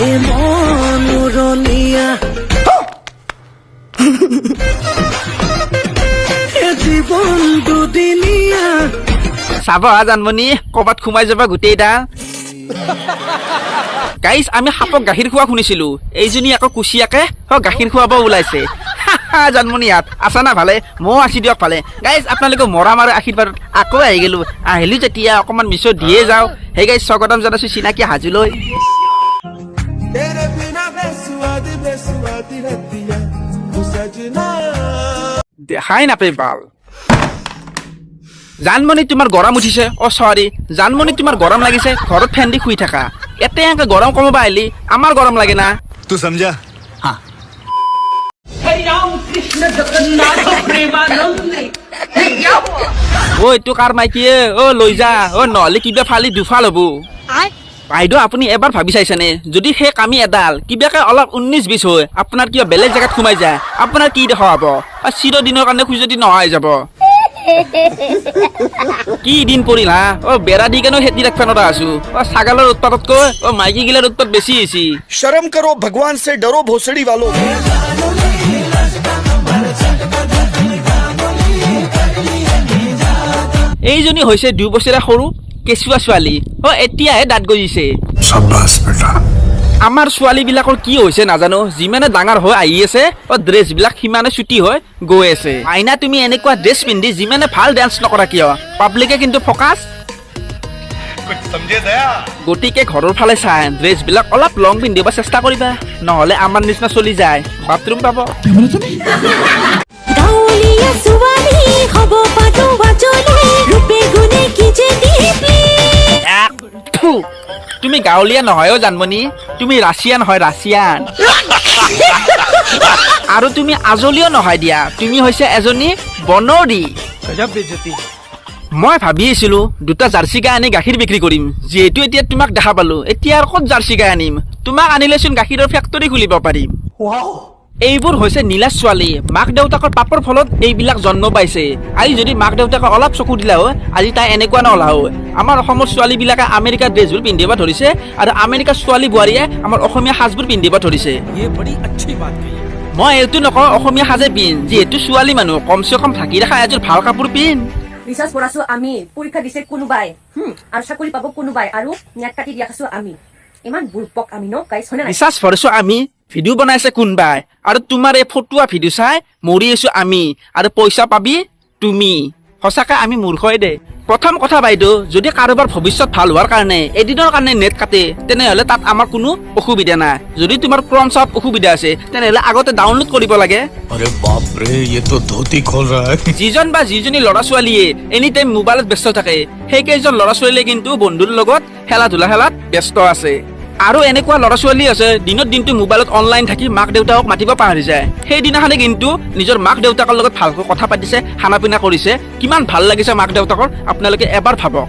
এই মনোৰণীয়া জীৱন দুদিনীয়া চাব জানমণি ক'ৰবাত সোমাই যাবা গোটেইডাল গাইজ আমি সাপক গাখীৰ খোৱা শুনিছিলো এইজনী আকৌ কুচিয়াকে গাখীৰ খুৱাব ওলাইছে জানমণি ইয়াত আছা না ভালে ময়ো আছি দিয়ক ভালে গাইজ আপোনালোকে মৰম আৰু আশীৰ্বাদত আকৌ আহি গেলো আহিলো যেতিয়া অকণমান মিছত দিয়ে যাওঁ সেই গাইজ স্বাগতম জনাইছো চিনাকি হাজুলৈ দেখাই নাপায় বাল জানমণি তোমাৰ গৰম উঠিছে অ চৰি জানমণি তোমাৰ গৰম লাগিছে ঘৰত ফেন দি শুই থাকা এতে এনেকে গৰম কমাব আহিলি আমাৰ গৰম লাগে না तू समझा हाँ অ এইটো কাৰ মাইকীয়ে অ লৈ যা অ নহ'লে কিবা ফালি দুফাল হ'ব বাইদেউ আপুনি এবাৰ ভাবি চাইছেনে যদি সেই কামি এডাল কিবাকে অলপ 19-20 হয় আপোনাৰ কিবা বেলেগ জেগাত সোমাই যায় আপোনাৰ কি দেখা হ'ব চিৰদিনৰ কাৰণে খুজতি নহয় যাব কি দিন পৰিল হা অ বেৰা দি কেনে খেতি ৰাখবা নৰা আছো অ ছাগালৰ উৎপাদতকৈ অ মাইকী গিলাৰ উৎপাদ বেছি হৈছে शर्म करो भगवान से डरो भोसड़ी वालों এইজনী হৈছে 2 বছৰীয়া সৰু কেঁচুৱা ছোৱালী অ এতিয়াহে দাঁত গজিছে शाबाश बेटा আমাৰ ছোৱালীবিলাকৰ কি হৈছে নাজানো যিমানে ডাঙৰ হৈ আহি আছে অ ড্ৰেছবিলাক সিমানে ছুটি হৈ গৈ আছে আইনা তুমি এনেকুৱা ড্ৰেছ পিন্ধি যিমানে ভাল ডান্স নকৰা কিয় পাব্লিকে কিন্তু ফকাছ कुछ समझे दया গতিকে ঘৰৰ ফালে চাই ড্ৰেছবিলাক অলপ লং পিন্ধিব চেষ্টা কৰিবা নহ'লে আমাৰ নিচিনা চলি যায় বাথৰুম পাব গাঁৱলীয়া ছোৱালী হ'ব পাতো বাজনী ৰূপে গুণে কি যে দিবি থু, তুমি গাঁৱলীয়া নহয় অ জানমণি তুমি ৰাছিয়ান হয় ৰাছিয়ান আৰু তুমি আজলীও নহয় দিয়া তুমি হৈছে এজনী বনৰী মই ভাবি আছিলো দুটা জাৰ্চি গাই আনি গাখীৰ বিক্ৰী কৰিম যিহেতু এতিয়া তোমাক দেখা পালো এতিয়া আৰু ক'ত জাৰ্চি গাই আনিম তোমাক আনিলেচোন গাখীৰৰ ফেক্টৰী খুলিব পাৰিম এইবোৰ হৈছে নীলা ছোৱালী মাক দেউতাকৰ পাপৰ ফলত এইবিলাক জন্ম পাইছে আজি যদি মাক দেউতাকে অলপ চকু দিলা হয় আজি তাই এনেকুৱা নহ'লা হয় আমাৰ অসমৰ ছোৱালীবিলাকে আমেৰিকাৰ ড্ৰেছবোৰ পিন্ধিব ধৰিছে আৰু আমেৰিকাৰ ছোৱালী বোৱাৰীয়ে আমাৰ অসমীয়া সাজবোৰ পিন্ধিব ধৰিছে মই এইটো নকওঁ অসমীয়া সাজে পিন্ধ যিহেতু ছোৱালী মানুহ কমচে কম ঢাকি ৰাখা এযোৰ ভাল কাপোৰ পিন্ধ ৰিচাৰ্জ কৰাছো আমি পৰীক্ষা দিছে কোনোবাই আৰু চাকৰি পাব কোনোবাই আৰু নেট কাটি দিয়া খাছো আমি ইমান বুৰপক আমি ন গাইছ হনে নাই ৰিচাৰ্জ কৰিছো আমি ভিডিঅ' বনাইছে কোনবাই আৰু তোমাৰ এই ফটোৱা ভিডিঅ' চাই মৰি আছো আমি আৰু পইচা পাবি তুমি সঁচাকে আমি মূৰ্খই দে প্ৰথম কথা বাইদেউ যদি কাৰোবাৰ ভৱিষ্যত ভাল হোৱাৰ কাৰণে এদিনৰ কাৰণে নেট কাটে তেনেহ'লে তাত আমাৰ কোনো অসুবিধা নাই যদি তোমাৰ ক্ৰম চাপ অসুবিধা আছে তেনেহ'লে আগতে ডাউনলোড কৰিব লাগে अरे बाप रे ये तो धोती खोल रहा है যিজন বা যিজনী ল'ৰা ছোৱালীয়ে এনি টাইম মোবাইলত ব্যস্ত থাকে সেই কেইজন ল'ৰা ছোৱালীয়ে কিন্তু বন্ধুৰ লগত খেলা ধূলা খেলাত ব্যস্ত আছে আৰু এনেকুৱা ল'ৰা ছোৱালী আছে দিনত দিনটো মোবাইলত অনলাইন থাকি মাক দেউতাকক মাতিব পাহৰি যায় সেইদিনাখনে কিন্তু নিজৰ মাক দেউতাকৰ লগত ভালকৈ কথা পাতিছে খানা পিনা কৰিছে কিমান ভাল লাগিছে মাক দেউতাকৰ আপোনালোকে এবাৰ ভাবক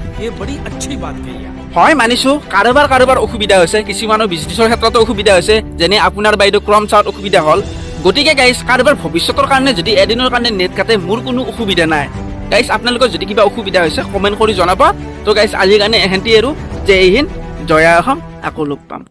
হয় মানিছো কাৰোবাৰ অসুবিধা হৈছে কিছুমানৰ বিজনেছৰ ক্ষেত্ৰতো অসুবিধা হৈছে যেনে আপোনাৰ বাইদেউ ক্ৰম চাওঁত অসুবিধা হ'ল গতিকে গাইজ কাৰোবাৰ ভৱিষ্যতৰ কাৰণে যদি এদিনৰ কাৰণে নেট কাটে মোৰ কোনো অসুবিধা নাই গাইজ আপোনালোকৰ যদি কিবা অসুবিধা হৈছে কমেণ্ট কৰি জনাব তো গাইজ আজিৰ কাৰণে এহেঁতি আৰু জয় হিন্দ জয় অসম আকৌ লগ পাম